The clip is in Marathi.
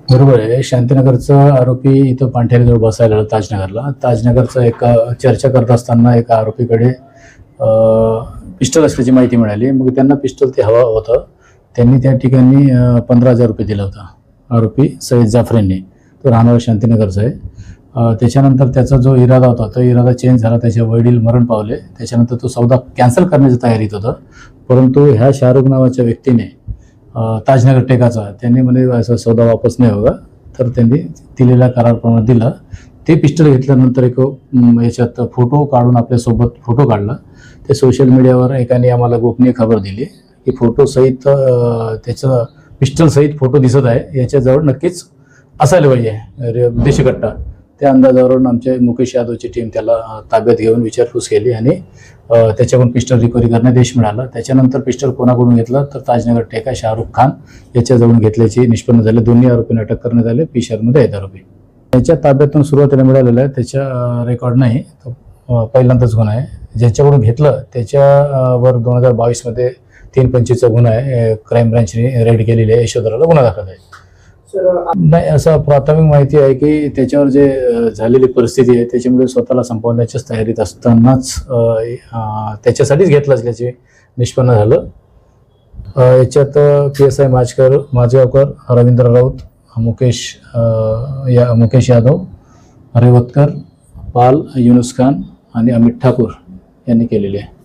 बरोबर आहे. शांतीनगरचा आरोपी इथं पांढऱ्याजवळ बसायला आला ताजनगरला. ताजनगरचा एका चर्चा करत असताना एका आरोपीकडे पिस्टल असल्याची माहिती मिळाली. मग त्यांना पिस्टल ते हवं होतं. त्यांनी त्या ठिकाणी 15,000 रुपये दिला होता आरोपी सईद जाफरेंनी. तो राहणारा शांतीनगरचा आहे. त्याच्यानंतर त्याचा जो इरादा होता तो इरादा चेंज झाला. त्याचे वडील मरण पावले. त्याच्यानंतर तो सौदा कॅन्सल करण्याची तयारीत होता. परंतु ह्या शाहरुख नावाच्या व्यक्तीने ताजनगर टेकाचा त्यांनी म्हणे असं सौदा वापस नाही होगा, तर त्यांनी दिलेल्या करारप्रमाणे दिला. ते पिस्टल घेतल्यानंतर एक याच्यात फोटो काढून आपल्यासोबत फोटो काढला. ते सोशल मीडियावर एकाने आम्हाला गोपनीय खबर दिली की फोटोसहित त्याचं पिस्टलसहित फोटो दिसत आहे, याच्याजवळ नक्कीच असायला पाहिजे देशकट्टा. त्या अंदाजावरून आमचे मुकेश यादवची टीम त्याला ताब्यात घेऊन विचारपूस केली आणि त्याच्याकडून पिस्टल रिकव्हरी करण्यात यश मिळालं. त्याच्यानंतर पिस्टल कोणाकडून घेतलं तर ताजनगर टेका शाहरुख खान याच्याजवळून घेतल्याची निष्पन्न झाले. दोन्ही आरोपींना अटक करण्यात आले. पिशारमध्ये आहेत आरोपी. त्याच्या ताब्यातून सुरुवातीला मिळालेलं आहे. त्याच्या रेकॉर्ड नाही, पहिल्यांदाच गुन्हा आहे. ज्याच्याकडून घेतलं त्याच्यावर 2022मध्ये 325चा गुन्हा आहे. क्राईम ब्रांचने रेड केलेली आहे. यशोधराला गुन्हा दाखल आहे. नाही, असं प्राथमिक माहिती आहे की त्याच्यावर जे झालेली परिस्थिती आहे त्याच्यामुळे स्वतःला संपवण्याच्याच तयारीत असतानाच त्याच्यासाठीच घेतलं असल्याचे निष्पन्न झालं. याच्यात PSI माझगावकर, रवींद्र राऊत, मुकेश यादव, रेवतकर, पाल, युनुस खान आणि अमित ठाकूर यांनी केलेले आहे.